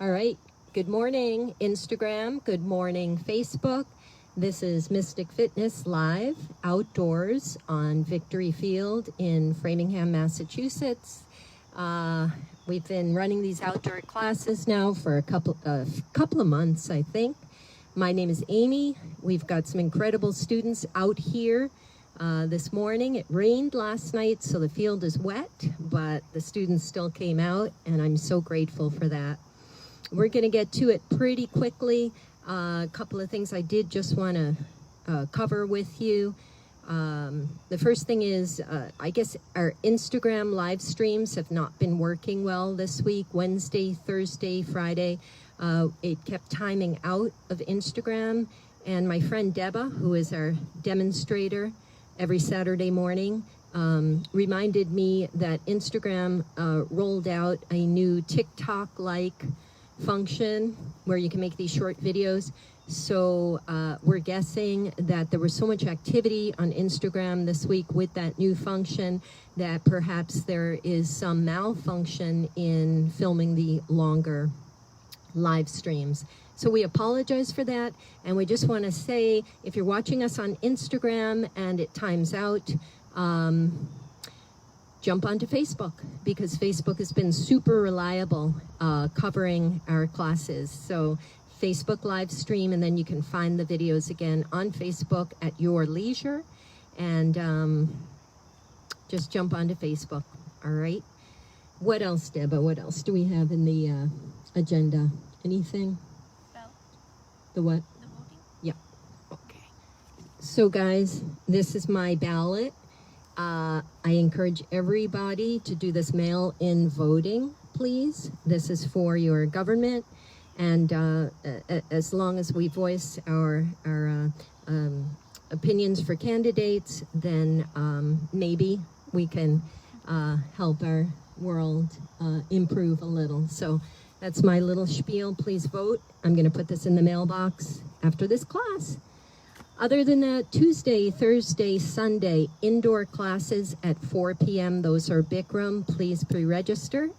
All right, good morning, Instagram. Good morning, Facebook. This is Mystic Fitness Live, outdoors on Victory Field in Framingham, Massachusetts. We've been running these outdoor classes now for a couple of months, I think. My name is Amy. We've got some incredible students out here this morning. It rained last night, so the field is wet, but the students still came out, and I'm so grateful for that. We're going to get to it pretty quickly. A couple of things I did just want to cover with you. The first thing is, I guess our Instagram live streams have not been working well this week. Wednesday, Thursday, Friday. It kept timing out of Instagram. And my friend Deba, who is our demonstrator every Saturday morning, reminded me that Instagram rolled out a new TikTok-like function where you can make these short videos. So we're guessing that there was so much activity on Instagram this week with that new function that perhaps there is some malfunction in filming the longer live streams. So we apologize for that, and we just want to say, if you're watching us on Instagram and it times out, jump onto Facebook, because Facebook has been super reliable covering our classes. So Facebook live stream, and then you can find the videos again on Facebook at your leisure, and just jump onto Facebook. All right. What else, Deba? What else do we have in the agenda? Anything? Bell. The what? The voting. Yeah. Okay. So guys, this is my ballot. I encourage everybody to do this mail-in voting, please. This is for your government, and as long as we voice our opinions for candidates, then maybe we can help our world improve a little. So that's my little spiel. Please vote. I'm going to put this in the mailbox after this class. Other than that, Tuesday, Thursday, Sunday, indoor classes at 4 p.m. Those are Bikram. Please pre-register.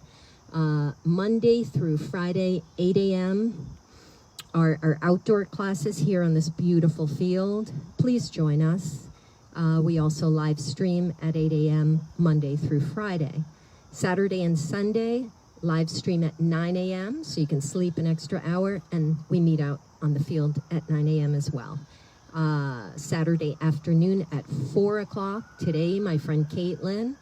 Monday through Friday, 8 a.m. are our outdoor classes here on this beautiful field. Please join us. We also live stream at 8 a.m. Monday through Friday. Saturday and Sunday, live stream at 9 a.m. so you can sleep an extra hour, and we meet out on the field at 9 a.m. as well. Saturday afternoon at 4 o'clock. Today, my friend Caitlin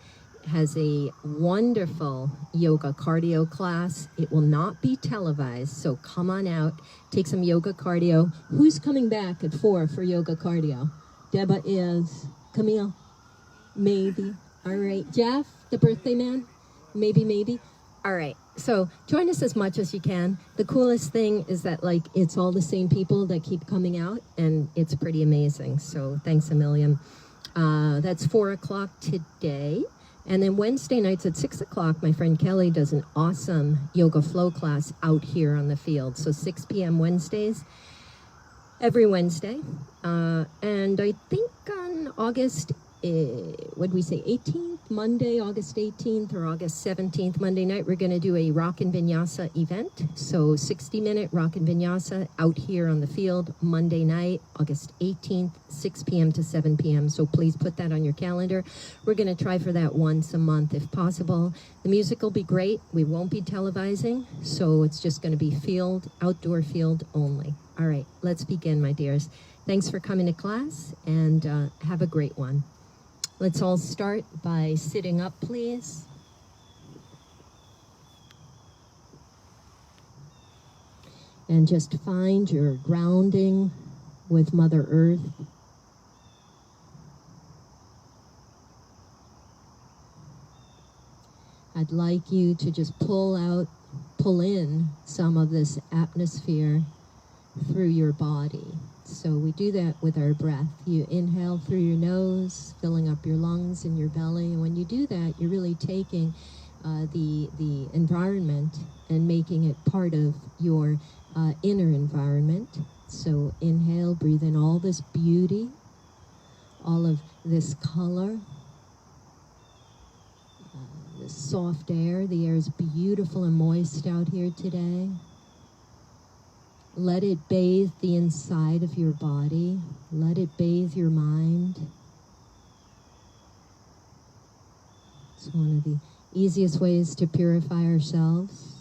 has a wonderful yoga cardio class. It will not be televised, so come on out, take some yoga cardio. Who's coming back at 4 for yoga cardio? Deba is. Camille? Maybe. All right. Jeff, the birthday man? Maybe. All right. So join us as much as you can. The coolest thing is that, like, it's all the same people that keep coming out, and it's pretty amazing. So thanks a million. That's 4 o'clock today. And then Wednesday nights at 6 o'clock, my friend Kelly does an awesome yoga flow class out here on the field. So 6 p.m. Wednesdays, every Wednesday. And I think on August, what did we say, 18th? Monday, August 18th or August 17th, Monday night, we're going to do a Rock and Vinyasa event. So 60-minute Rock and Vinyasa out here on the field Monday night, August 18th, 6 p.m. to 7 p.m. So please put that on your calendar. We're going to try for that once a month if possible. The music will be great. We won't be televising, so it's just going to be field, outdoor field only. All right, let's begin, my dears. Thanks for coming to class, and have a great one. Let's all start by sitting up, please. And just find your grounding with Mother Earth. I'd like you to just pull in some of this atmosphere through your body. So we do that with our breath. You inhale through your nose, filling up your lungs and your belly. And when you do that, you're really taking the environment and making it part of your inner environment. So inhale, breathe in all this beauty, all of this color, this soft air. The air is beautiful and moist out here today. Let it bathe the inside of your body. Let it bathe your mind. It's one of the easiest ways to purify ourselves.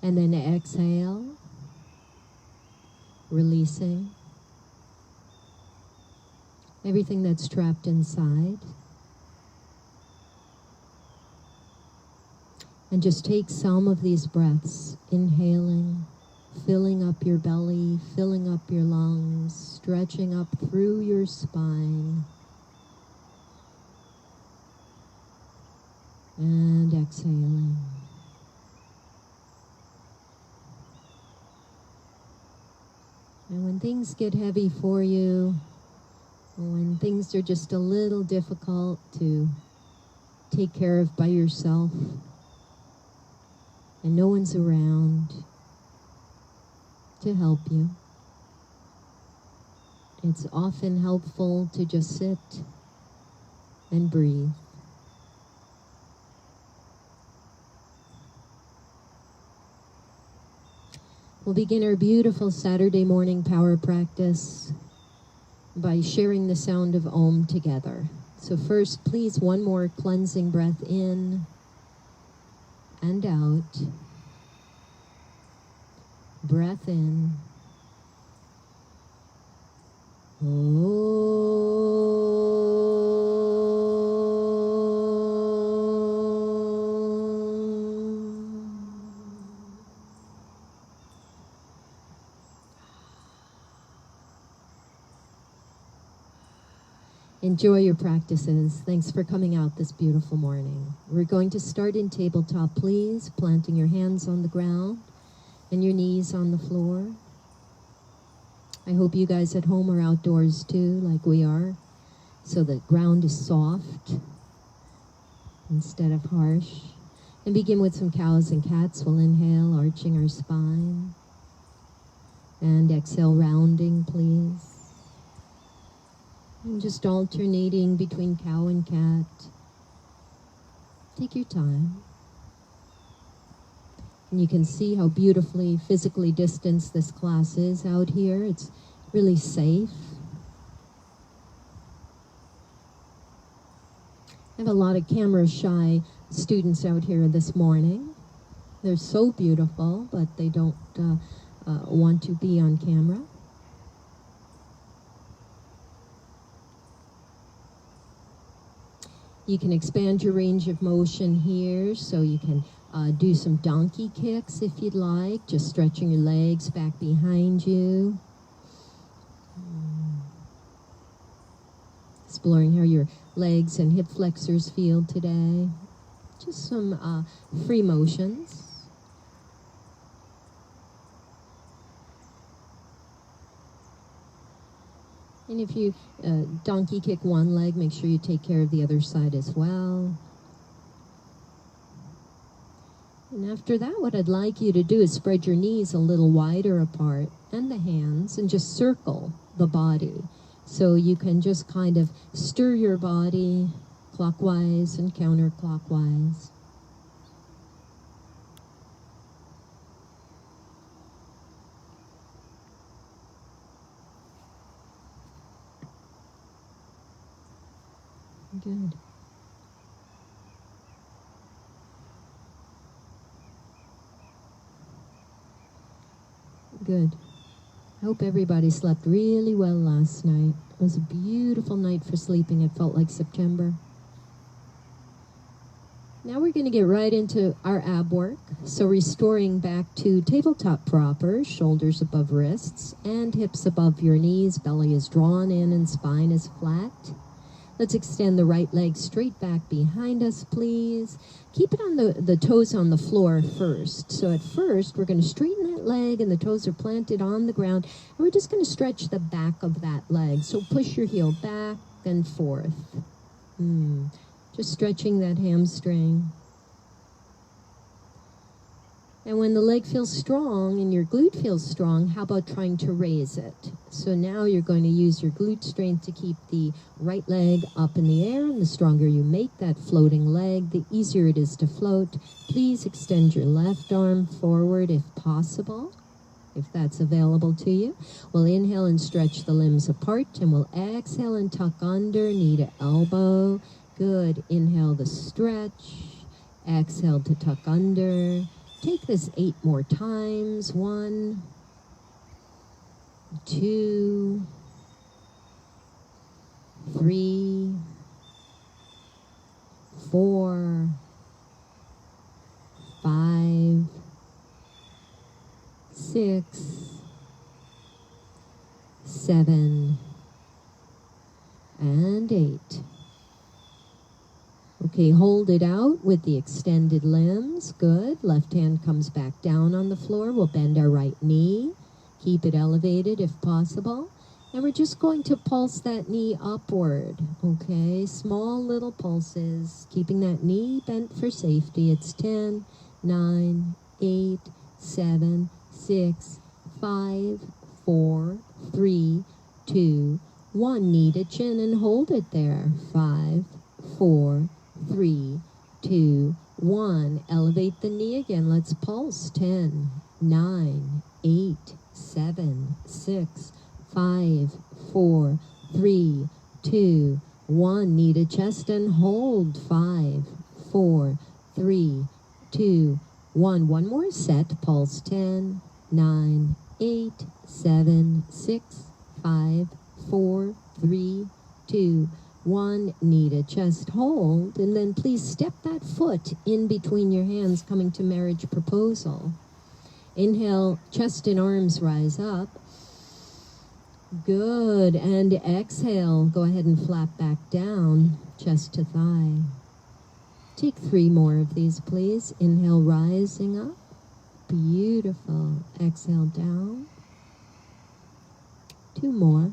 And then exhale, releasing everything that's trapped inside. And just take some of these breaths, inhaling, filling up your belly, filling up your lungs, stretching up through your spine. And exhaling. And when things get heavy for you, when things are just a little difficult to take care of by yourself, and no one's around to help you, it's often helpful to just sit and breathe. We'll begin our beautiful Saturday morning power practice by sharing the sound of Om together. So first, please, one more cleansing breath in and out. Breath in. Enjoy your practices. Thanks for coming out this beautiful morning. We're going to start in tabletop, please, planting your hands on the ground and your knees on the floor. I hope you guys at home are outdoors too, like we are, so the ground is soft instead of harsh. And begin with some cows and cats. We'll inhale, arching our spine, and exhale, rounding, please. And just alternating between cow and cat. Take your time. And you can see how beautifully physically distanced this class is out here. It's really safe. I have a lot of camera-shy students out here this morning. They're so beautiful, but they don't want to be on camera. You can expand your range of motion here, so you can do some donkey kicks if you'd like, just stretching your legs back behind you. Exploring how your legs and hip flexors feel today. Just some free motions. And if you donkey kick one leg, make sure you take care of the other side as well. And after that, what I'd like you to do is spread your knees a little wider apart and the hands and just circle the body. So you can just kind of stir your body clockwise and counterclockwise. Good. Good. I hope everybody slept really well last night. It was a beautiful night for sleeping. It felt like September. Now we're going to get right into our ab work. So restoring back to tabletop proper, shoulders above wrists and hips above your knees. Belly is drawn in and spine is flat. Let's extend the right leg straight back behind us, please. Keep it on the toes on the floor first. So at first, we're going to straighten that leg and the toes are planted on the ground. And we're just going to stretch the back of that leg. So push your heel back and forth. Just stretching that hamstring. And when the leg feels strong and your glute feels strong, how about trying to raise it? So now you're going to use your glute strength to keep the right leg up in the air. And the stronger you make that floating leg, the easier it is to float. Please extend your left arm forward if possible. if that's available to you. We'll inhale and stretch the limbs apart, and we'll exhale and tuck under, knee to elbow. Good. Inhale the stretch. Exhale to tuck under. Take this 8 more times. 1, 2, 3, 4, 5, 6, 7, and 8. Okay, hold it out with the extended limbs. Good. Left hand comes back down on the floor. We'll bend our right knee. Keep it elevated if possible. And we're just going to pulse that knee upward. Okay, small little pulses. Keeping that knee bent for safety. It's 10, 9, 8, 7, 6, 5, 4, 3, 2, 1. Knee to chin and hold it there. 5, 4, 3, 2, 1. Elevate the knee again. Let's pulse. 10, 9, 8, 7, 6, 5, 4, 3, 2, 1. Knee to chest and hold. 5, 4, 3, 2, 1. One more set. Pulse. 10, 9, 8, 7, 6, 5, 4, 3, 2, 1. Knee to chest, hold, and then please step that foot in between your hands, coming to marriage proposal. Inhale, chest and arms rise up. Good, and exhale, go ahead and flap back down, chest to thigh. Take 3 more of these, please. Inhale, rising up. Beautiful. Exhale, down. 2 more.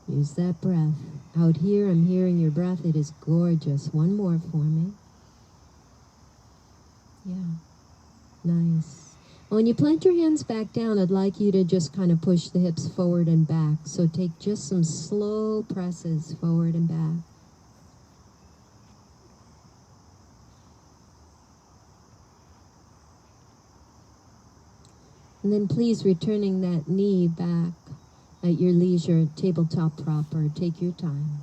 Use that breath. Out here, I'm hearing your breath. It is gorgeous. 1 more for me. Yeah. Nice. When you plant your hands back down, I'd like you to just kind of push the hips forward and back. So take just some slow presses forward and back. And then please returning that knee back at your leisure, tabletop proper. Take your time.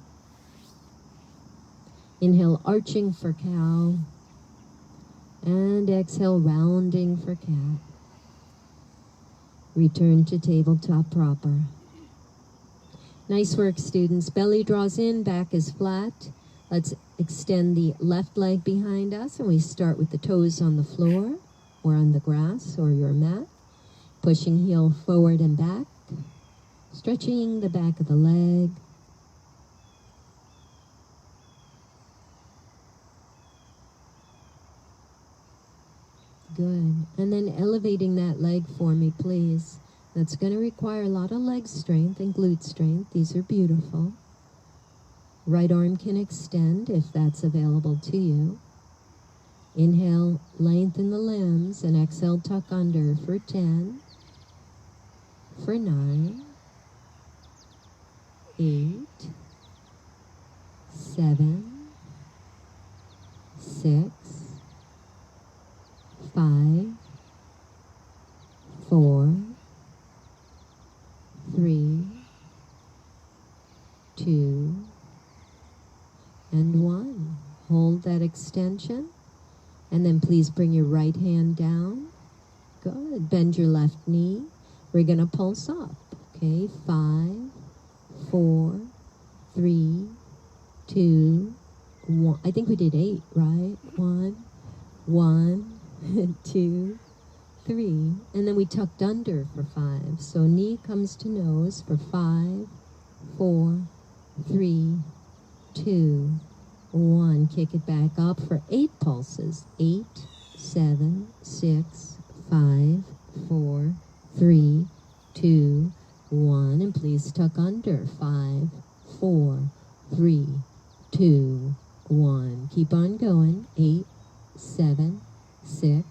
Inhale, arching for cow. And exhale, rounding for cat. Return to tabletop proper. Nice work, students. Belly draws in, back is flat. Let's extend the left leg behind us, and we start with the toes on the floor or on the grass or your mat. Pushing heel forward and back. Stretching the back of the leg. Good. And then elevating that leg for me, please. That's going to require a lot of leg strength and glute strength. These are beautiful. Right arm can extend if that's available to you. Inhale, lengthen the limbs, and exhale, tuck under for 10, for 9, 8, 7, 6, 5, 4, 3, 2, and 1. Hold that extension, and then please bring your right hand down. Good. Bend your left knee. We're going to pulse up. Okay, 5, 4, 3, 2, 1. I think we did 8, right? 1, 2, 3. And then we tucked under for 5. So knee comes to nose for 5, 4, 3, 2, 1. Kick it back up for 8 pulses. 8, 7, 6, 5, 4, 3, 2, 1. And please tuck under. 5, 4, 3, 2, 1. Keep on going. 8, 7, 6,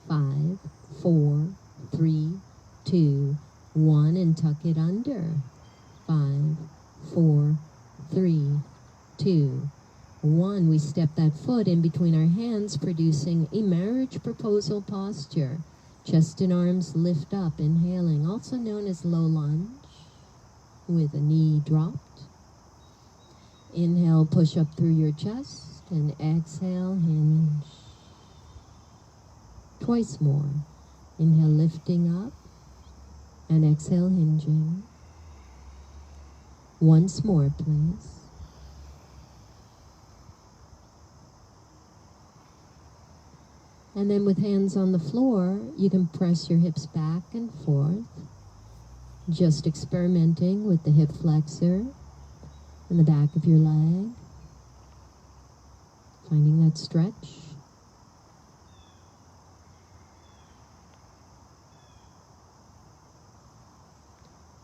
5, 4, 3, 2, 1. And tuck it under. 5, 4, 3, 2, 1, we step that foot in between our hands, producing a marriage proposal posture. Chest and arms lift up, inhaling, also known as low lunge, with a knee dropped. Inhale, push up through your chest, and exhale, hinge. Twice more. Inhale, lifting up, and exhale, hinging. Once more, please. And then with hands on the floor, you can press your hips back and forth, just experimenting with the hip flexor and the back of your leg, finding that stretch.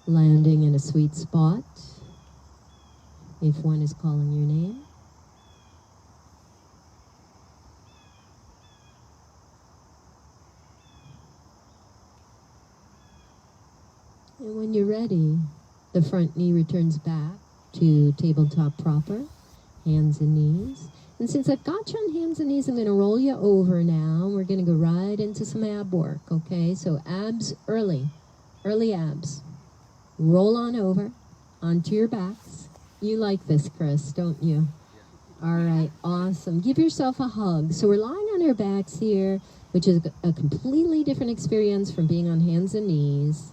Landing in a sweet spot, if one is calling your name. And when you're ready, the front knee returns back to tabletop proper, hands and knees. And since I've got you on hands and knees, I'm going to roll you over now. We're going to go right into some ab work, okay? So abs early abs. Roll on over onto your backs. You like this, Chris, don't you? All right, awesome. Give yourself a hug. So we're lying on our backs here, which is a completely different experience from being on hands and knees.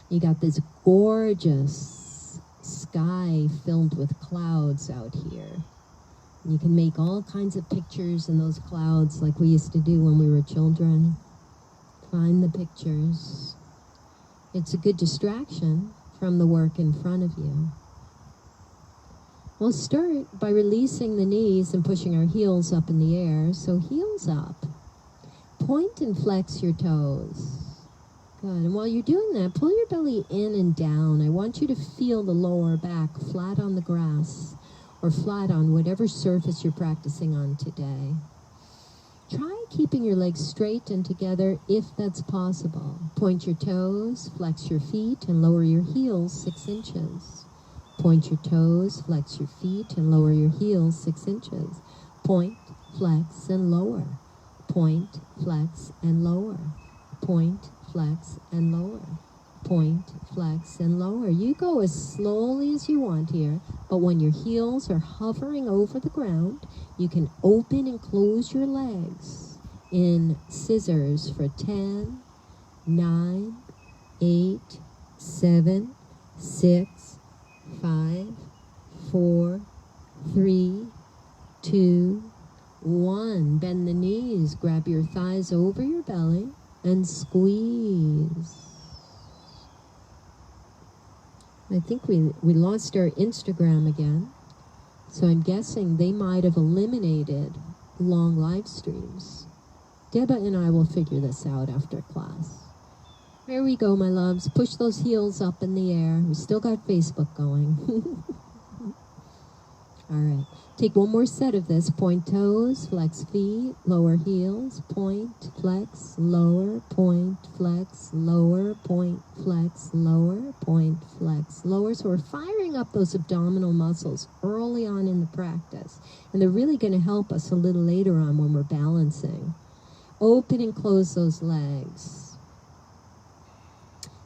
You got this gorgeous sky filled with clouds out here. You can make all kinds of pictures in those clouds like we used to do when we were children. Find the pictures. It's a good distraction from the work in front of you. We'll start by releasing the knees and pushing our heels up in the air. So heels up. Point and flex your toes. Good. And while you're doing that, pull your belly in and down. I want you to feel the lower back flat on the grass or flat on whatever surface you're practicing on today. Try keeping your legs straight and together if that's possible. Point your toes, flex your feet, and lower your heels 6 inches. Point your toes, flex your feet, and lower your heels 6 inches. Point, flex, and lower. Point, flex, and lower. Point, flex, and lower. Point, flex, and lower. You go as slowly as you want here, but when your heels are hovering over the ground, you can open and close your legs in scissors for 10, 9, 8, 7, 6, 5, 4, 3, 2, 1. Bend the knees, grab your thighs over your belly, and squeeze. I think we lost our Instagram again, so I'm guessing they might have eliminated long live streams. Deba and I will figure this out after class. Here we go, my loves. Push those heels up in the air. We still got Facebook going. All right. Take one more set of this. Point toes, flex feet, lower heels, point, flex, lower, point, flex, lower, point, flex, lower, point, flex, lower. So we're firing up those abdominal muscles early on in the practice. And they're really going to help us a little later on when we're balancing. Open and close those legs.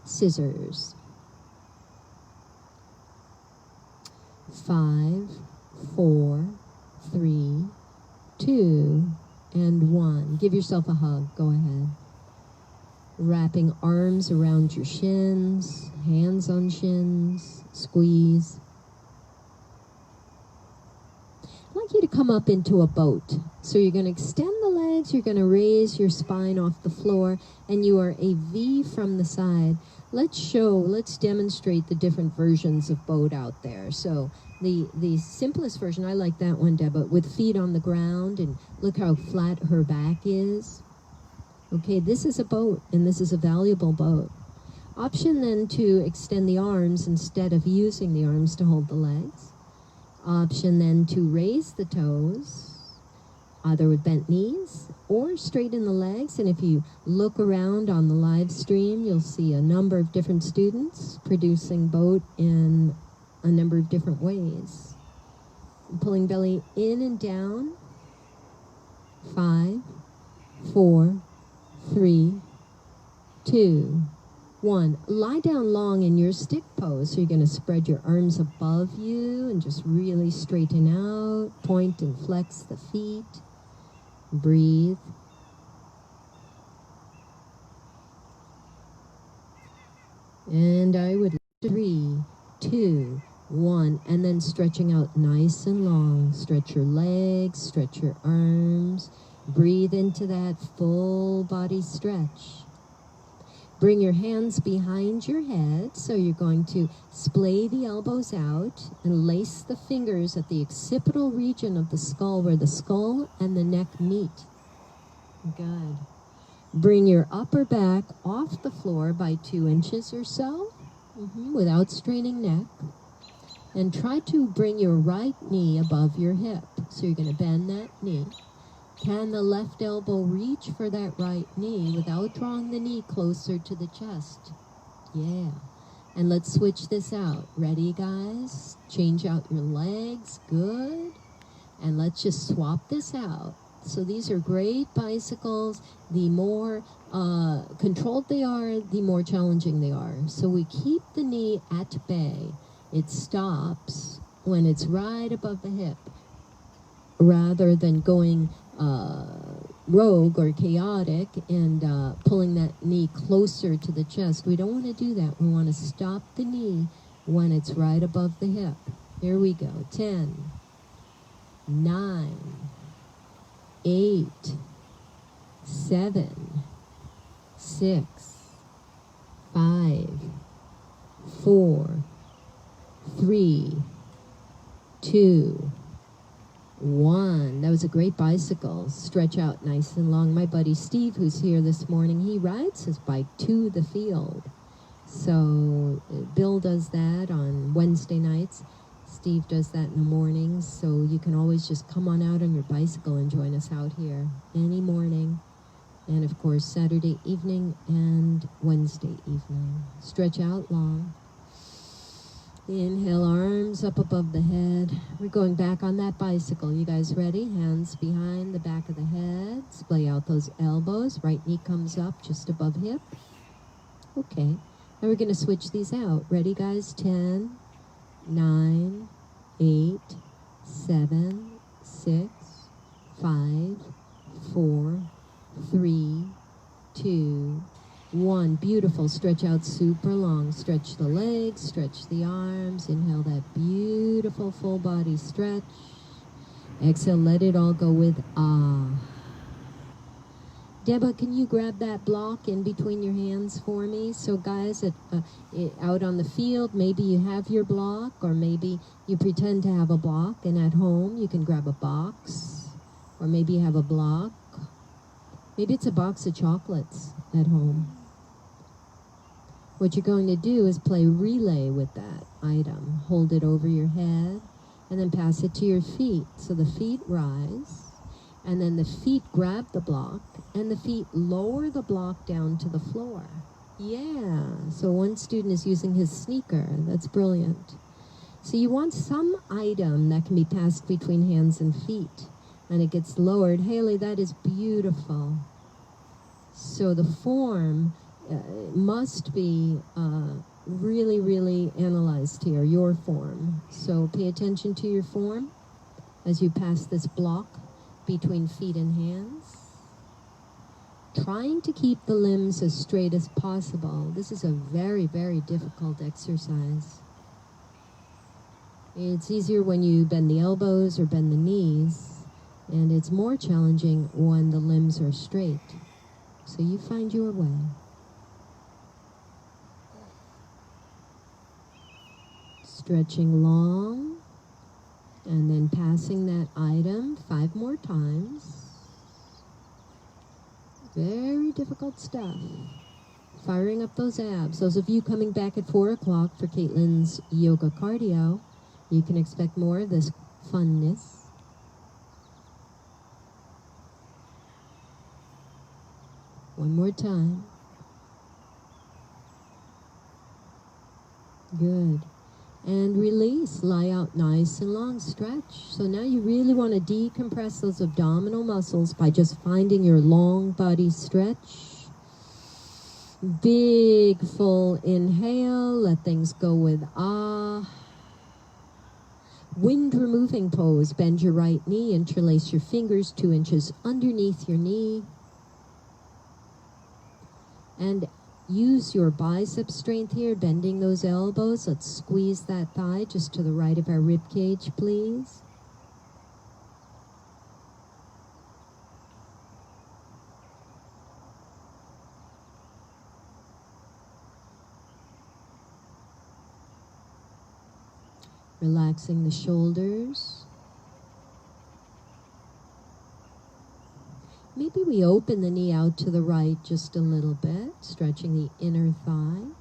Scissors. 5, 4, 3, 2, and 1. Give yourself a hug. Go ahead. Wrapping arms around your shins, hands on shins, squeeze. I'd like you to come up into a boat. So you're going to extend the legs, you're going to raise your spine off the floor, and you are a V from the side. Let's demonstrate the different versions of boat out there. So the simplest version, I like that one, Deba, with feet on the ground, and look how flat her back is. Okay, this is a boat, and this is a valuable boat. Option then to extend the arms instead of using the arms to hold the legs. Option then to raise the toes, either with bent knees or straighten the legs. And if you look around on the live stream, you'll see a number of different students producing boat in a number of different ways. Pulling belly in and down. 5, 4, 3, 2, 1. Lie down long in your stick pose. So you're going to spread your arms above you and just really straighten out. Point and flex the feet. Breathe. And I would 3, 2, 1, and then stretching out nice and long. Stretch your legs, stretch your arms. Breathe into that full body stretch. Bring your hands behind your head, so you're going to splay the elbows out and lace the fingers at the occipital region of the skull, where the skull and the neck meet. Good. Bring your upper back off the floor by 2 inches or so, without straining neck. And try to bring your right knee above your hip. So you're going to bend that knee. Can the left elbow reach for that right knee without drawing the knee closer to the chest? Yeah. And let's switch this out. Ready, guys? Change out your legs. Good. And let's just swap this out. So these are great bicycles. The more controlled they are, the more challenging they are. So we keep the knee at bay. It stops when it's right above the hip, rather than going rogue or chaotic and pulling that knee closer to the chest. We don't want to do that. We want to stop the knee when it's right above the hip. Here we go. 10, 9, 8, 7, 6, 5, 4, 3, 2, 1. That was a great bicycle. Stretch out nice and long. My buddy Steve, who's here this morning, he rides his bike to the field. So Bill does that on Wednesday nights. Steve does that in the mornings. So you can always just come on out on your bicycle and join us out here any morning. And of course, Saturday evening and Wednesday evening. Stretch out long. Inhale, arms up above the head. We're going back on that bicycle. You guys ready? Hands behind the back of the head. Splay out those elbows. Right knee comes up just above hip. Okay. Now we're going to switch these out. Ready, guys? 10, 9, 8, 7, 6, 5, 4, 3, 2, 1. Beautiful. Stretch out super long. Stretch the legs, stretch the arms. Inhale that beautiful full body stretch. Exhale, let it all go with ah. Deba, can you grab that block in between your hands for me? So guys, out on the field, maybe you have your block, or maybe you pretend to have a block, and at home you can grab a box, or maybe you have a block. Maybe it's a box of chocolates at home. What you're going to do is play relay with that item. Hold it over your head, and then pass it to your feet. So the feet rise, and then the feet grab the block, and the feet lower the block down to the floor. Yeah, so one student is using his sneaker. That's brilliant. So you want some item that can be passed between hands and feet, and it gets lowered. Haley, that is beautiful. So the form must be really, really analyzed here, your form. So pay attention to your form as you pass this block between feet and hands. Trying to keep the limbs as straight as possible. This is a very, very difficult exercise. It's easier when you bend the elbows or bend the knees, and it's more challenging when the limbs are straight. So you find your way. Stretching long, and then passing that item 5 more times. Very difficult stuff. Firing up those abs. Those of you coming back at 4 o'clock for Caitlin's yoga cardio, you can expect more of this funness. One more time. Good. And release. Lie out nice and long. Stretch. So now you really want to decompress those abdominal muscles by just finding your long body stretch. Big full inhale. Let things go with ah. Wind removing pose. Bend your right knee. Interlace your fingers 2 inches underneath your knee. And use your bicep strength here, bending those elbows. Let's squeeze that thigh just to the right of our rib cage, please. Relaxing the shoulders. Maybe we open the knee out to the right just a little bit, stretching the inner thigh.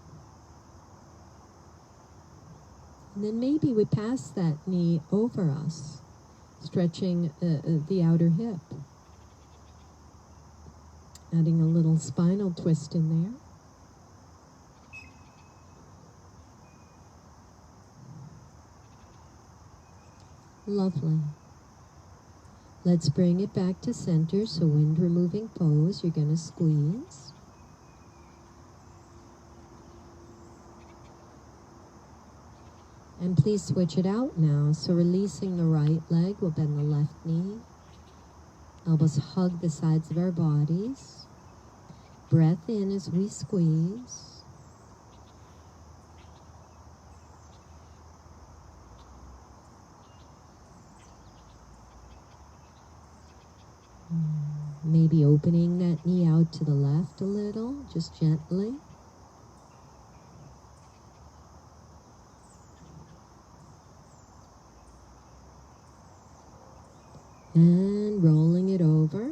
And then maybe we pass that knee over us, stretching the outer hip. Adding a little spinal twist in there. Lovely. Let's bring it back to center. So wind removing pose, you're going to squeeze. And please switch it out now. So releasing the right leg, we'll bend the left knee. Elbows hug the sides of our bodies. Breath in as we squeeze. Maybe opening that knee out to the left a little, just gently. And rolling it over.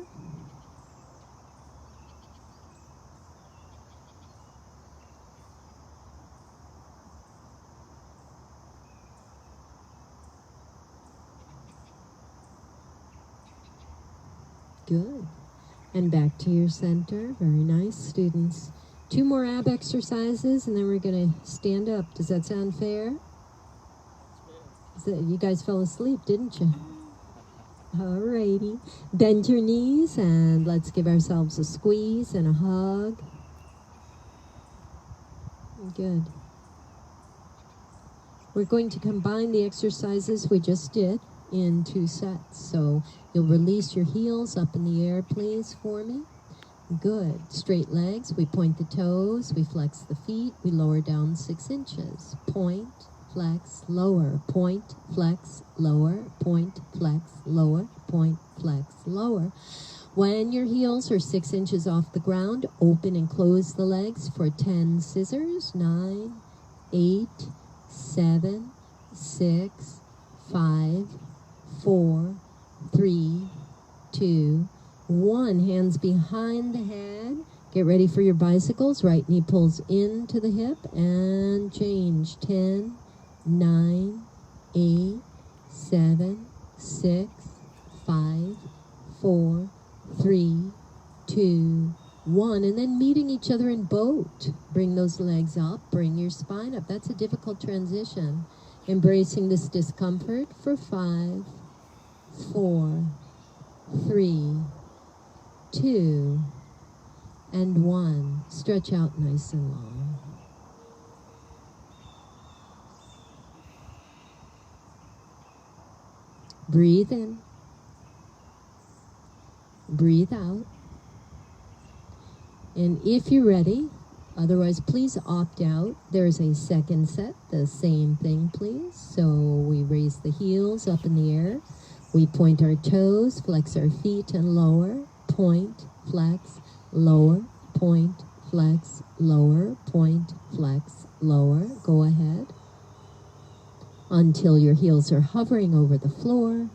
Good. And back to your center. Very nice, students. 2 more ab exercises, and then we're going to stand up. Does that sound fair? You guys fell asleep, didn't you? Alrighty. Bend your knees, and let's give ourselves a squeeze and a hug. Good. We're going to combine the exercises we just did in 2 sets. So you'll release your heels up in the air, please, for me. Good. Straight legs. We point the toes. We flex the feet. We lower down 6 inches. Point, flex, lower. Point, flex, lower. Point, flex, lower. Point, flex, lower. When your heels are 6 inches off the ground, open and close the legs for 10 scissors. 9, 8, 7, 6, 5, 4, 3, 2, 1. Hands behind the head. Get ready for your bicycles. Right knee pulls into the hip and change. 10, 9, 8, 7, 6, 5, 4, 3, 2, 1. And then meeting each other in boat. Bring those legs up. Bring your spine up. That's a difficult transition. Embracing this discomfort for 5, 4, 3, 2, and 1. Stretch out nice and long. Breathe in. Breathe out. And if you're ready, otherwise please opt out. There's a second set, the same thing please. So we raise the heels up in the air. We point our toes, flex our feet and lower. Point, flex, lower. Point, flex, lower. Point, flex, lower. Go ahead. Until your heels are hovering over the floor.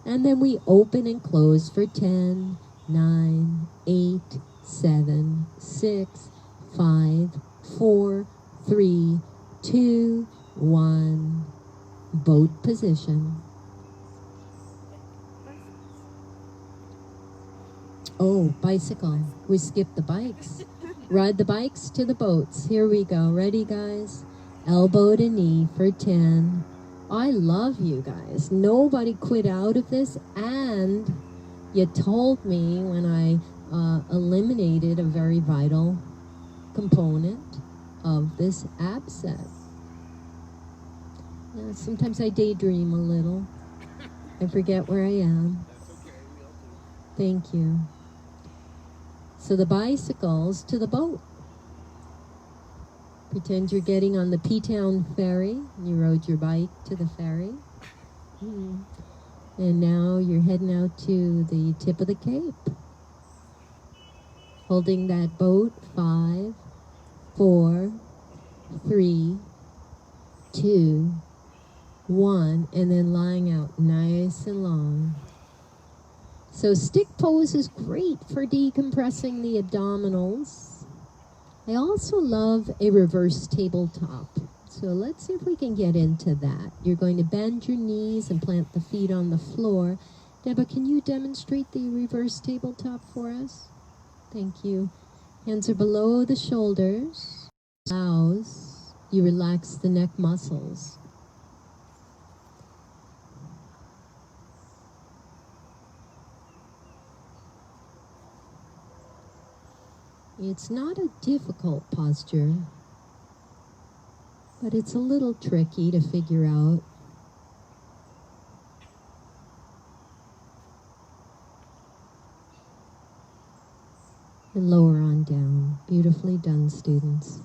And then we open and close for 10, 9, 8, 7, 6, 5, 4, 3, 2, 1. Boat position. Oh, bicycle. We skipped the bikes. Ride the bikes to the boats. Here we go. Ready, guys? elbow to knee for 10. I love you guys. Nobody quit out of this, and you told me when I eliminated a very vital component of this abscess. Yeah, sometimes I daydream a little. I forget where I am. Thank you. So the bicycles to the boat. Pretend you're getting on the P-Town ferry. You rode your bike to the ferry. And now you're heading out to the tip of the Cape. Holding that boat. 5, 4, 3, 2, 1. And then lying out nice and long. So stick pose is great for decompressing the abdominals. I also love a reverse tabletop. So let's see if we can get into that. You're going to bend your knees and plant the feet on the floor. Deba, can you demonstrate the reverse tabletop for us? Thank you. Hands are below the shoulders. Allows you relax the neck muscles. It's not a difficult posture, but it's a little tricky to figure out. And lower on down. Beautifully done, students.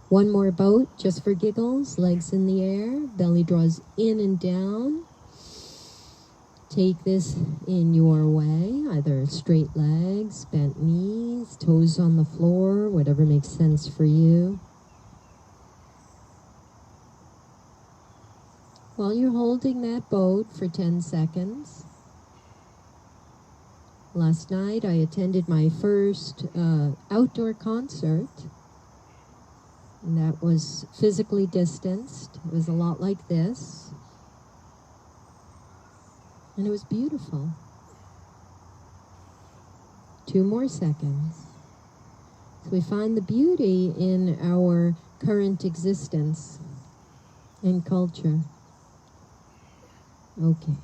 One more boat, just for giggles. Legs in the air, belly draws in and down. Take this in your way, either straight legs, bent knees, toes on the floor, whatever makes sense for you. While you're holding that boat for 10 seconds, last night I attended my first outdoor concert, and that was physically distanced. It was a lot like this. And it was beautiful. 2 more seconds. So we find the beauty in our current existence and culture. Okay.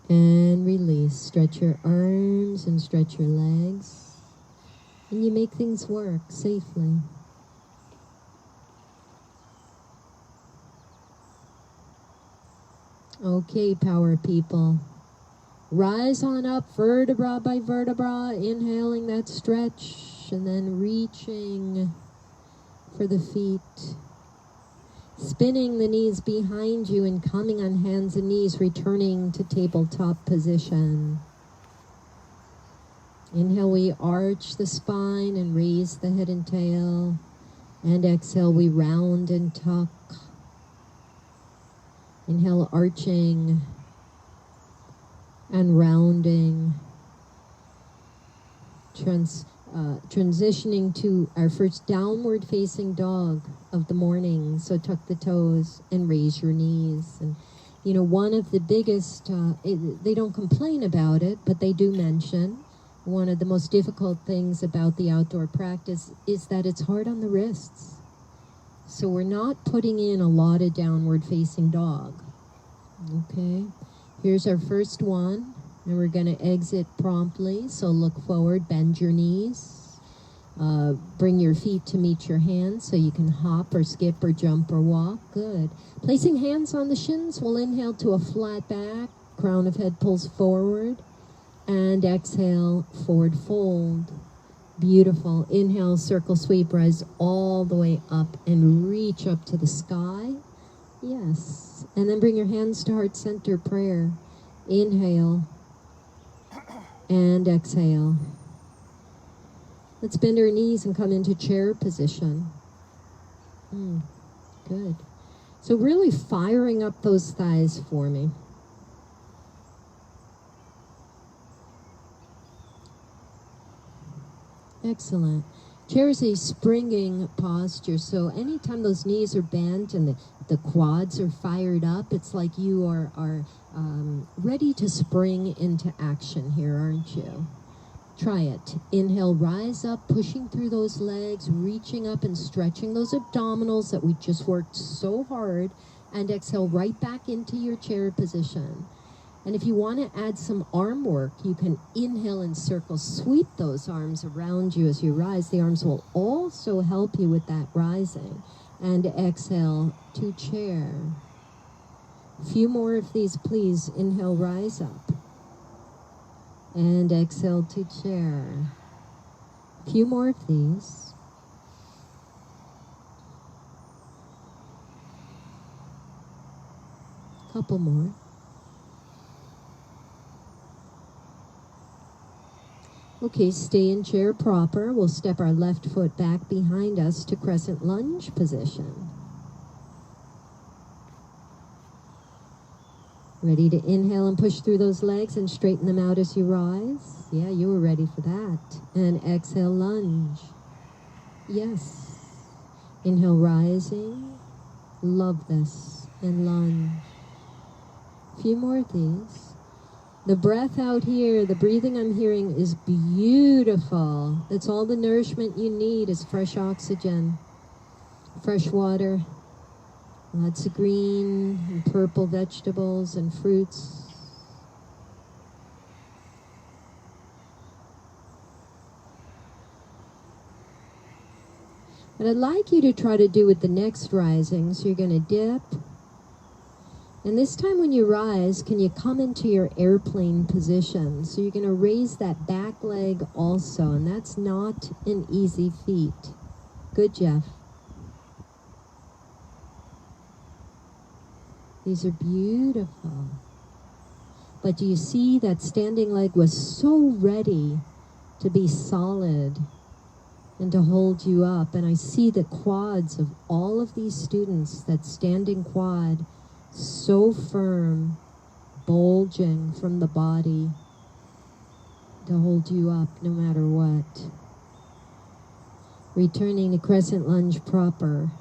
And release. Stretch your arms and stretch your legs. And you make things work safely. Okay, power people. Rise on up, vertebra by vertebra, inhaling that stretch, and then reaching for the feet. Spinning the knees behind you and coming on hands and knees, returning to tabletop position. Inhale, we arch the spine and raise the head and tail. And exhale, we round and tuck. Inhale, arching and rounding, transitioning to our first downward facing dog of the morning. So tuck the toes and raise your knees. And you know, one of the biggest, they don't complain about it, but they do mention, one of the most difficult things about the outdoor practice is that it's hard on the wrists. So we're not putting in a lot of downward facing dog. Okay. Here's our first one, and we're going to exit promptly. So look forward, bend your knees, bring your feet to meet your hands so you can hop or skip or jump or walk. Good. Placing hands on the shins, we'll inhale to a flat back, crown of head pulls forward, and exhale, forward fold. Beautiful. Inhale, circle sweep, rise all the way up and reach up to the sky. Yes. And then bring your hands to heart center prayer. Inhale and exhale. Let's bend our knees and come into chair position. Good. So really firing up those thighs for me. Excellent. Chair is a springing posture, so anytime those knees are bent and the quads are fired up, it's like you are ready to spring into action here, aren't you? Try it. Inhale, rise up, pushing through those legs, reaching up and stretching those abdominals that we just worked so hard. And exhale right back into your chair position. And if you want to add some arm work, you can inhale and circle, sweep those arms around you as you rise. The arms will also help you with that rising. And exhale to chair. A few more of these, please. Inhale, rise up. And exhale to chair. A few more of these. Couple more. Okay, stay in chair proper. We'll step our left foot back behind us to crescent lunge position. Ready to inhale and push through those legs and straighten them out as you rise? Yeah, you were ready for that. And exhale, lunge. Yes. Inhale, rising. Love this. And lunge. A few more of these. The breath out here, the breathing I'm hearing is beautiful. That's all the nourishment you need is fresh oxygen, fresh water, lots of green and purple vegetables and fruits. What I'd like you to try to do with the next rising, so you're going to dip. And this time when you rise, can you come into your airplane position? So you're going to raise that back leg also, and that's not an easy feat. Good, Jeff. These are beautiful. But do you see that standing leg was so ready to be solid and to hold you up? And I see the quads of all of these students, that standing quad, so firm, bulging from the body to hold you up no matter what. Returning to crescent lunge proper.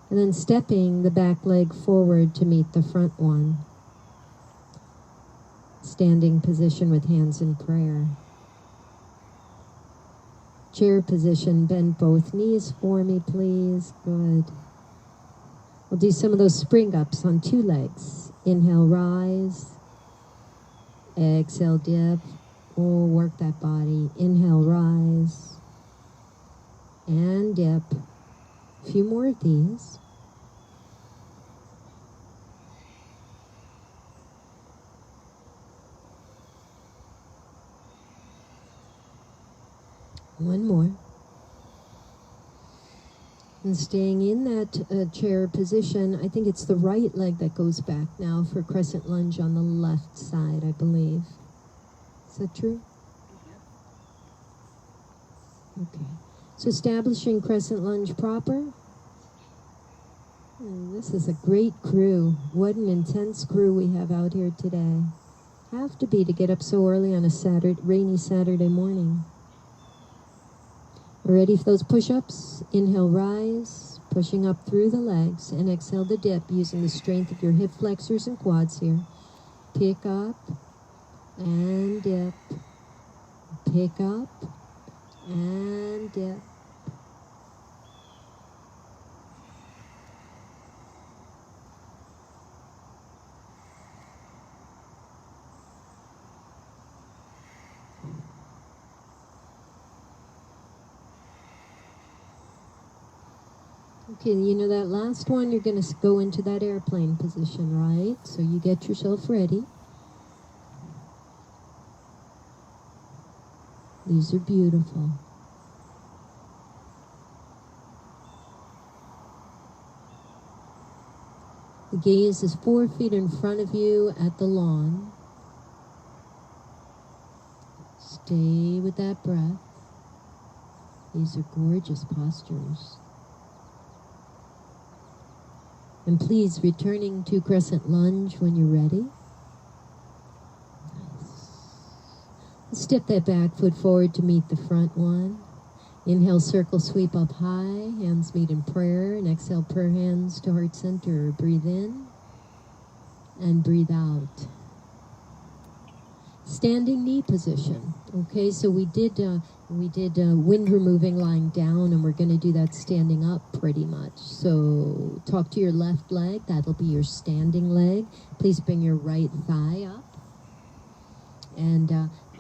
And then stepping the back leg forward to meet the front one. Standing position with hands in prayer. Chair position, bend both knees for me, please. Good. We'll do some of those spring ups on two legs. Inhale, rise. Exhale, dip. Oh, work that body. Inhale, rise. And dip. A few more of these. One more. And staying in that chair position, I think it's the right leg that goes back now for crescent lunge on the left side, I believe. Is that true? Okay. So establishing crescent lunge proper. And this is a great crew. What an intense crew we have out here today. Have to be to get up so early on a rainy Saturday morning. Ready for those push-ups? Inhale, rise, pushing up through the legs, and exhale the dip using the strength of your hip flexors and quads here. Pick up and dip. Pick up and dip. Okay, you know that last one, you're going to go into that airplane position, right? So you get yourself ready. These are beautiful. The gaze is 4 feet in front of you at the lawn. Stay with that breath. These are gorgeous postures. And please, returning to crescent lunge when you're ready. Nice. Step that back foot forward to meet the front one. Inhale, circle, sweep up high. Hands meet in prayer. And exhale, prayer hands to heart center. Breathe in and breathe out. standing knee position. Okay, so we did wind removing lying down, and we're going to do that standing up pretty much. So talk to your left leg. That'll be your standing leg. Please bring your right thigh up and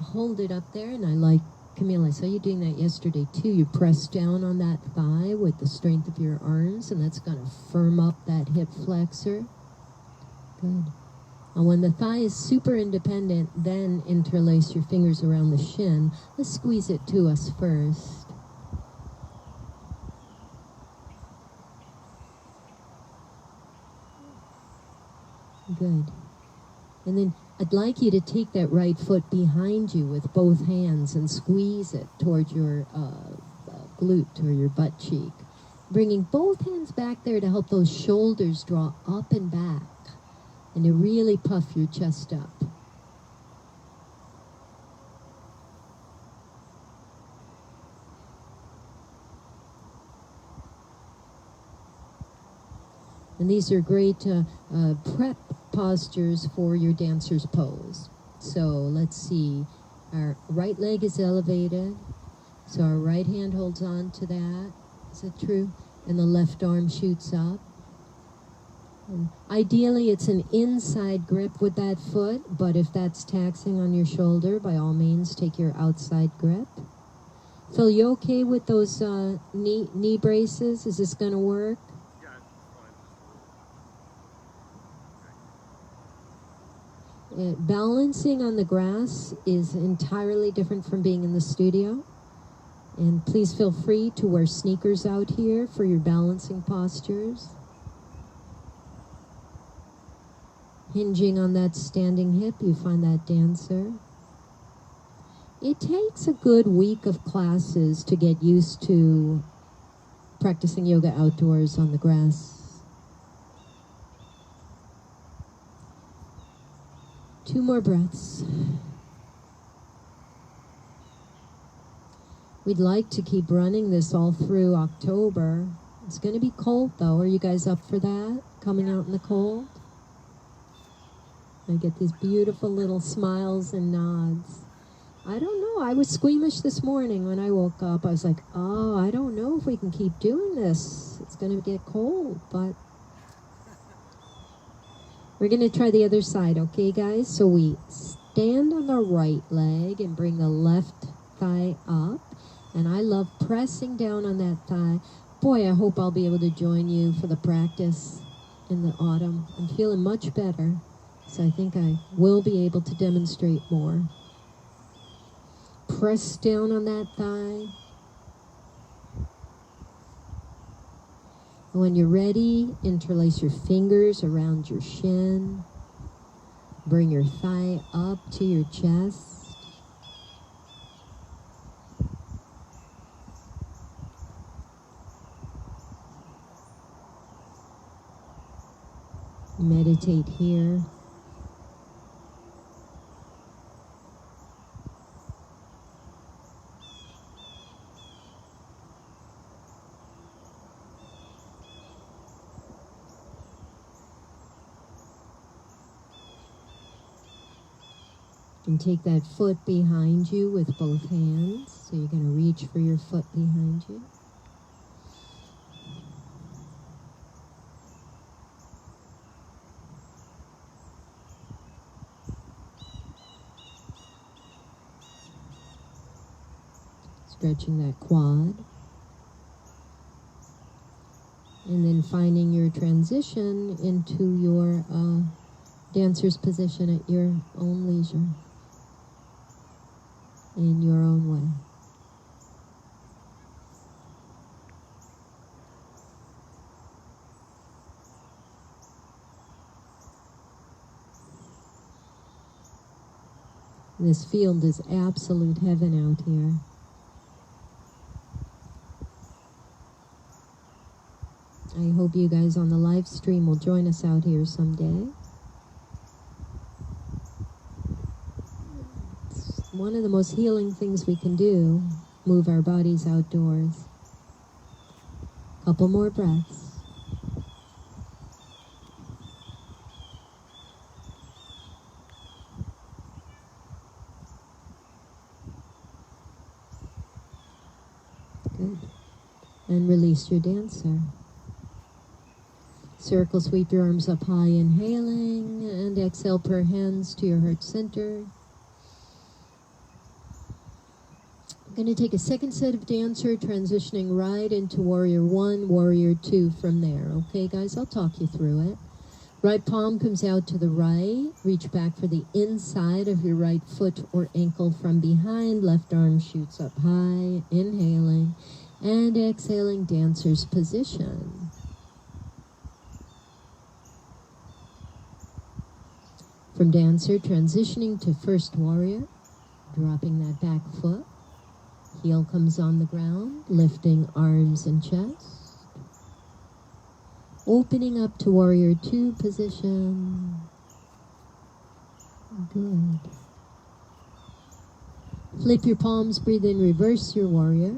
hold it up there. And I like, Camille, I saw you doing that yesterday too. You press down on that thigh with the strength of your arms, and that's going to firm up that hip flexor. Good. And when the thigh is super independent, then interlace your fingers around the shin. Let's squeeze it to us first. Good. And then I'd like you to take that right foot behind you with both hands and squeeze it toward your glute or your butt cheek. Bringing both hands back there to help those shoulders draw up and back, and to really puff your chest up. And these are great prep postures for your dancer's pose. So let's see, our right leg is elevated, so our right hand holds on to that. Is that true? And the left arm shoots up. And ideally, it's an inside grip with that foot, but if that's taxing on your shoulder, by all means, take your outside grip. Phil, you okay with those knee braces? Is this going to work? Yeah, it's fine. Balancing on the grass is entirely different from being in the studio. And please feel free to wear sneakers out here for your balancing postures. Hinging on that standing hip, you find that dancer. It takes a good week of classes to get used to practicing yoga outdoors on the grass. 2 more breaths. We'd like to keep running this all through October. It's going to be cold though. Are you guys up for that? Coming out in the cold? I get these beautiful little smiles and nods. I don't know. I was squeamish this morning when I woke up. I was like, oh, I don't know if we can keep doing this. It's going to get cold, but we're going to try the other side, okay, guys? So we stand on the right leg and bring the left thigh up. And I love pressing down on that thigh. Boy, I hope I'll be able to join you for the practice in the autumn. I'm feeling much better. So I think I will be able to demonstrate more. Press down on that thigh. And when you're ready, interlace your fingers around your shin. Bring your thigh up to your chest. Meditate here. And take that foot behind you with both hands. So you're going to reach for your foot behind you. Stretching that quad. And then finding your transition into your dancer's position at your own leisure. In your own way. This field is absolute heaven out here. I hope you guys on the live stream will join us out here someday. It's one of the most healing things we can do, move our bodies outdoors. Couple more breaths. Good. And release your dancer. Circle, sweep your arms up high, inhaling, and exhale, per hands to your heart center. I'm going to take a second set of dancer, transitioning right into warrior 1, warrior 2 from there. Okay, guys, I'll talk you through it. Right palm comes out to the right. Reach back for the inside of your right foot or ankle from behind. Left arm shoots up high, inhaling, and exhaling, dancer's position. From dancer, transitioning to first warrior, dropping that back foot. Heel comes on the ground, lifting arms and chest. Opening up to warrior 2 position. Good. Flip your palms, breathe in, reverse your warrior.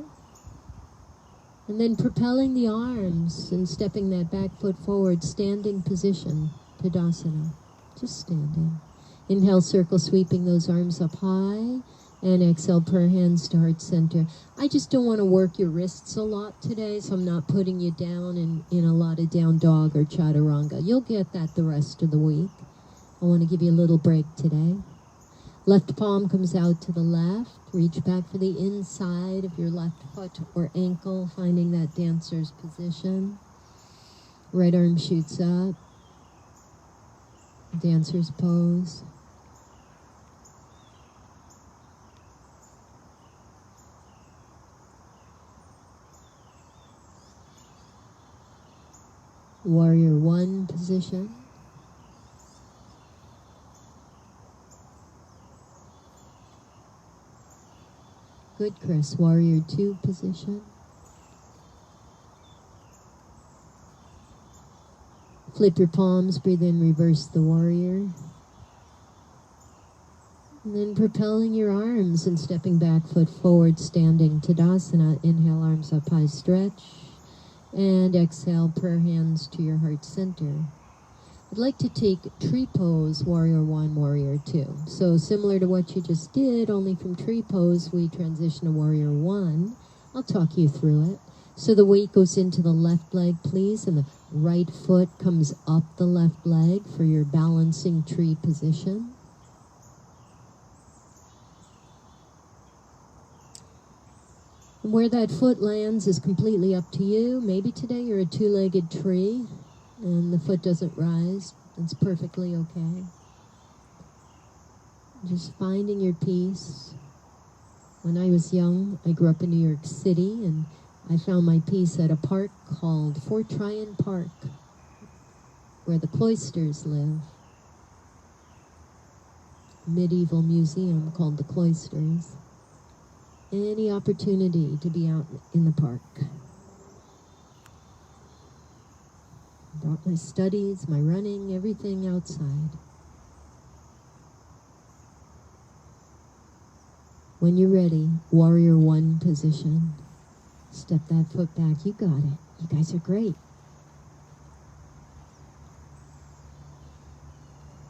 And then propelling the arms and stepping that back foot forward, standing position, Tadasana. Just standing. Inhale, circle, sweeping those arms up high. And exhale, per hands to heart center. I just don't want to work your wrists a lot today, so I'm not putting you down in a lot of down dog or chaturanga. You'll get that the rest of the week. I want to give you a little break today. Left palm comes out to the left. Reach back for the inside of your left foot or ankle, finding that dancer's position. Right arm shoots up. Dancer's pose. Warrior 1 position. Good, Chris. Warrior 2 position. Flip your palms, breathe in, reverse the warrior. And then propelling your arms and stepping back, foot forward, standing Tadasana. Inhale, arms up high, stretch. And exhale, prayer hands to your heart center. I'd like to take tree pose, warrior 1, warrior 2. So similar to what you just did, only from tree pose, we transition to warrior 1. I'll talk you through it. So the weight goes into the left leg, please, and the right foot comes up the left leg for your balancing tree position. And where that foot lands is completely up to you. Maybe today you're a two-legged tree and the foot doesn't rise. That's perfectly okay. Just finding your peace. When I was young, I grew up in New York City, and I found my peace at a park called Fort Tryon Park, where the cloisters live. A medieval museum called the Cloisters. Any opportunity to be out in the park. Brought my studies, my running, everything outside. When you're ready, warrior 1 position. Step that foot back. You got it. You guys are great.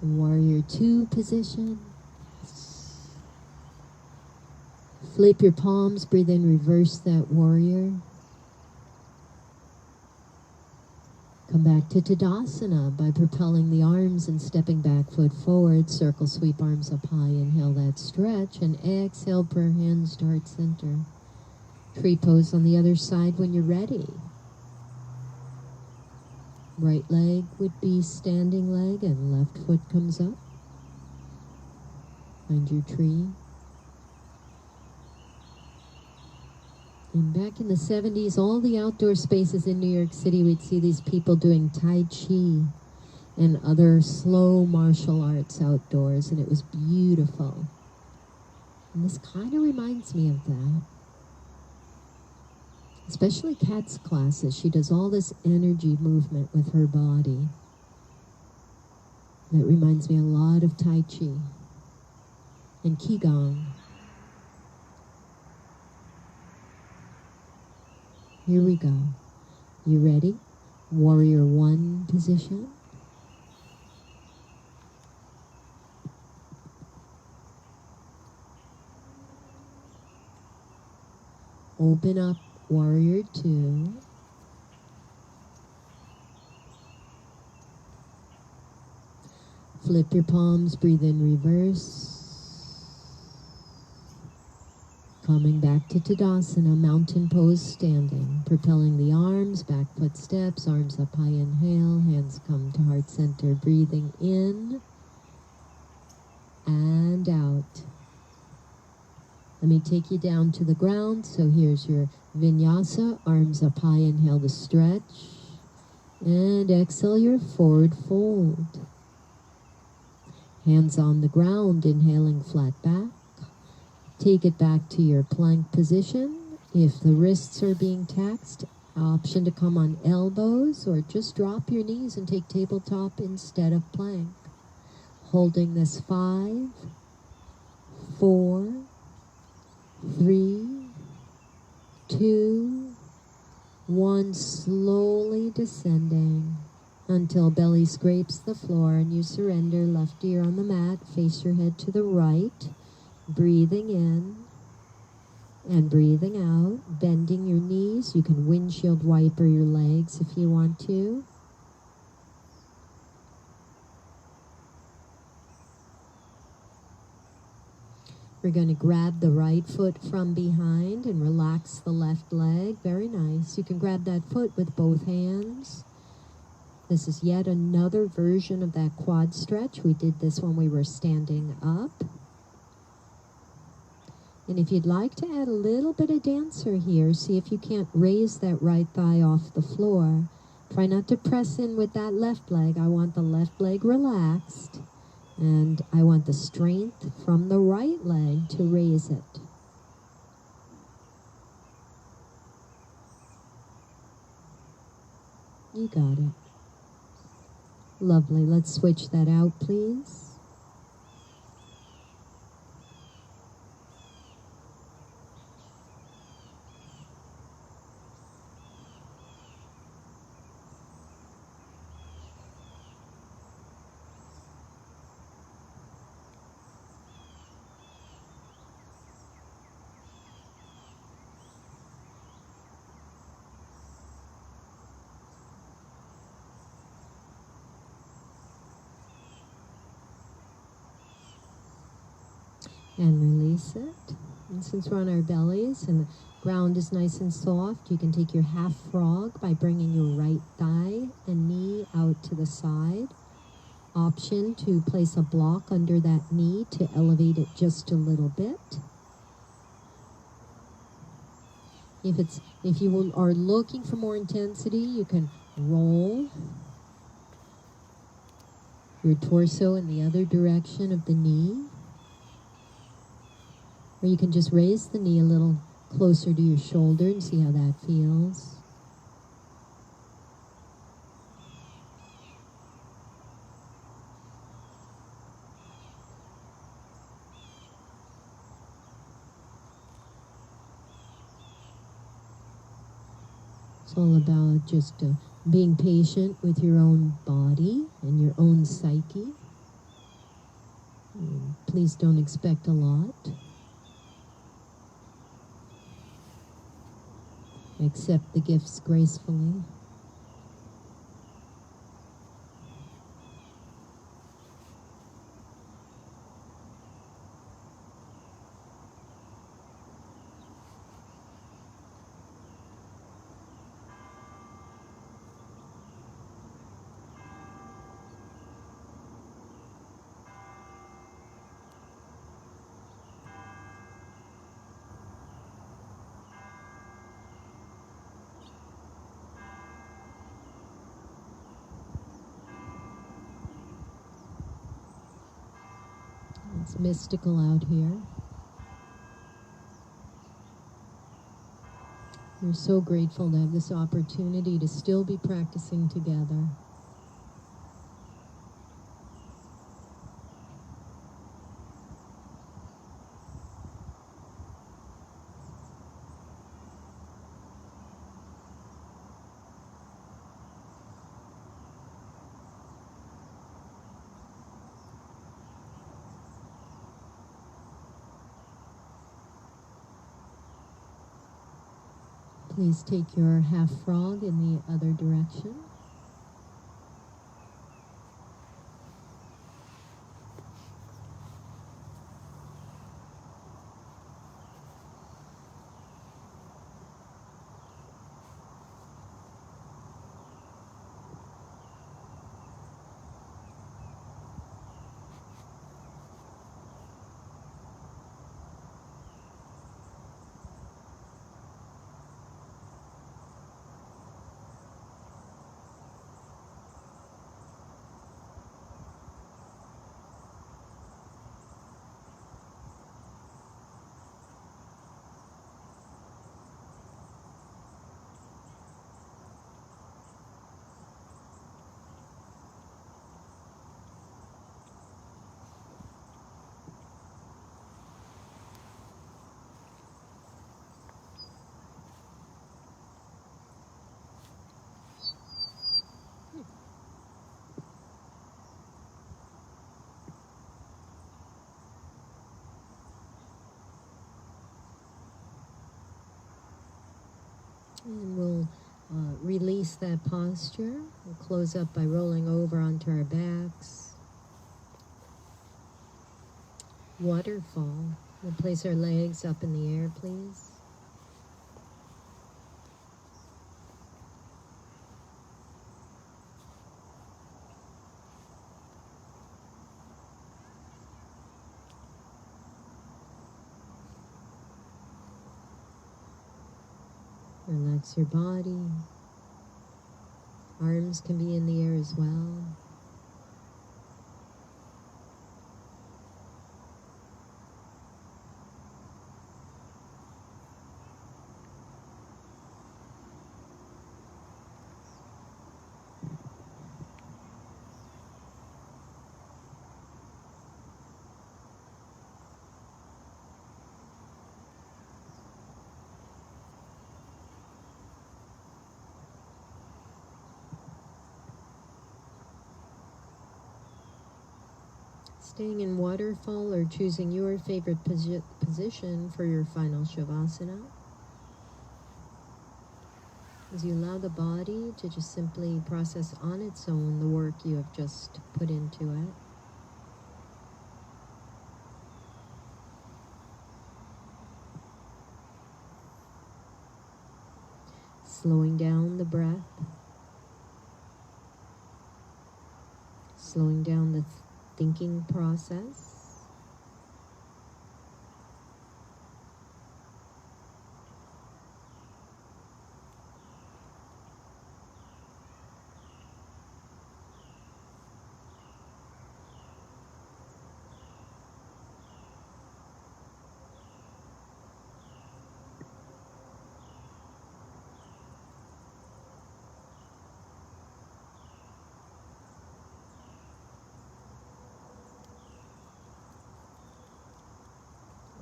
Warrior 2 position. Flip your palms, breathe in, reverse that warrior. Come back to Tadasana by propelling the arms and stepping back, foot forward. Circle, sweep arms up high. Inhale that stretch and exhale, prayer hands to heart center. Tree pose on the other side when you're ready. Right leg would be standing leg and left foot comes up. Find your tree. And back in the 70s, all the outdoor spaces in New York City, we'd see these people doing Tai Chi and other slow martial arts outdoors, and it was beautiful. And this kind of reminds me of that. Especially Kat's classes. She does all this energy movement with her body. That reminds me a lot of Tai Chi and Qigong. Here we go. You ready? Warrior 1 position. Open up Warrior Two. Flip your palms, breathe in reverse. Coming back to Tadasana, mountain pose standing. Propelling the arms, back foot steps, arms up high, inhale, hands come to heart center, breathing in and out. Let me take you down to the ground. So here's your vinyasa, arms up high, inhale to stretch. And exhale your forward fold. Hands on the ground, inhaling flat back. Take it back to your plank position. If the wrists are being taxed, option to come on elbows or just drop your knees and take tabletop instead of plank. Holding this 5, 4, 3, 2, 1, slowly descending until belly scrapes the floor and you surrender. Left ear on the mat, face your head to the right, breathing in and breathing out, bending your knees. You can windshield wiper your legs if you want to. We're going to grab the right foot from behind and relax the left leg. Very nice. You can grab that foot with both hands. This is yet another version of that quad stretch. We did this when we were standing up. And if you'd like to add a little bit of dancer here, see if you can't raise that right thigh off the floor. Try not to press in with that left leg. I want the left leg relaxed. And I want the strength from the right leg to raise it. You got it. Lovely. Let's switch that out, please. And release it. And since we're on our bellies and the ground is nice and soft, you can take your half frog by bringing your right thigh and knee out to the side. Option to place a block under that knee to elevate it just a little bit. If you are looking for more intensity, you can roll your torso in the other direction of the knee. Or you can just raise the knee a little closer to your shoulder and see how that feels. It's all about just being patient with your own body and your own psyche. Please don't expect a lot. Accept the gifts gracefully. It's mystical out here. We're so grateful to have this opportunity to still be practicing together. Please take your half frog in the other direction. And we'll release that posture. We'll close up by rolling over onto our backs. Waterfall. We'll place our legs up in the air, please. Relax your body. Arms can be in the air as well. Staying in waterfall or choosing your favorite position for your final Shavasana. As you allow the body to just simply process on its own the work you have just put into it. Slowing down the breath. Slowing down the thinking process.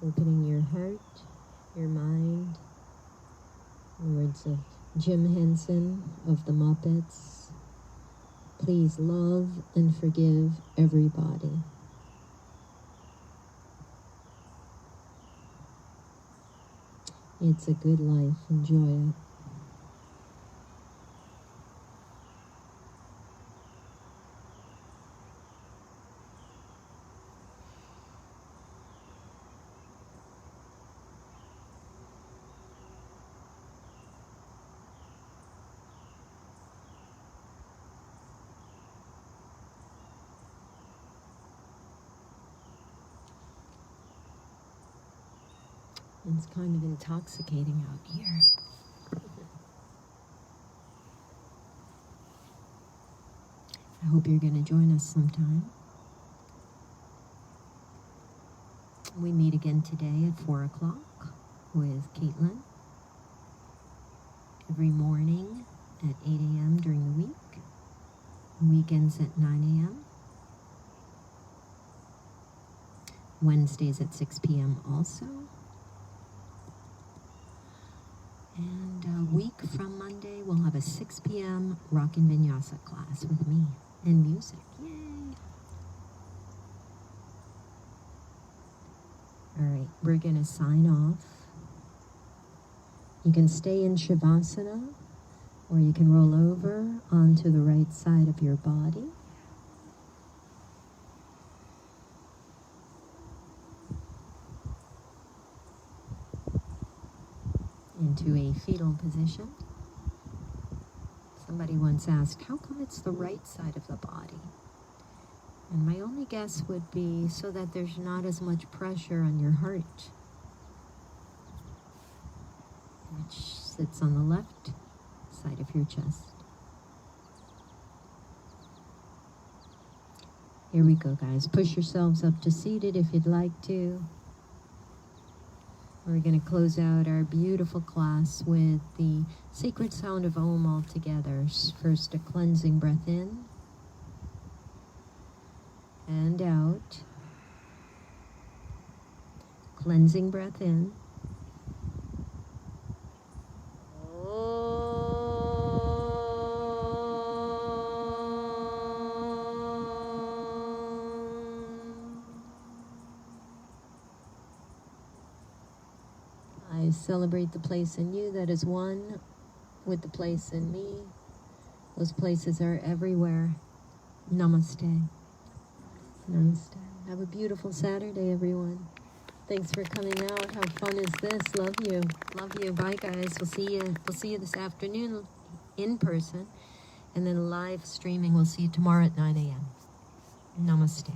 Opening your heart, your mind. In the words of Jim Henson of the Muppets, please love and forgive everybody. It's a good life. Enjoy it. It's kind of intoxicating out here. I hope you're going to join us sometime. We meet again today at 4 o'clock with Caitlin. Every morning at 8 a.m. during the week. Weekends at 9 a.m. Wednesdays at 6 p.m. also. And a week from Monday, we'll have a 6 p.m. Rock and Vinyasa class with me and music. Yay! All right, we're going to sign off. You can stay in Shavasana, or you can roll over onto the right side of your body. Into a fetal position. Somebody once asked, how come it's the right side of the body? And my only guess would be so that there's not as much pressure on your heart, which sits on the left side of your chest. Here we go, guys. Push yourselves up to seated if you'd like to. We're going to close out our beautiful class with the sacred sound of Om all together. First, a cleansing breath in and out. Cleansing breath in. I celebrate the place in you that is one with the place in me. Those places are everywhere. Namaste. Namaste. Have a beautiful Saturday, everyone. Thanks for coming out. How fun is this? Love you. Love you. Bye, guys. We'll see you this afternoon in person. And then live streaming. We'll see you tomorrow at 9 a.m. Namaste.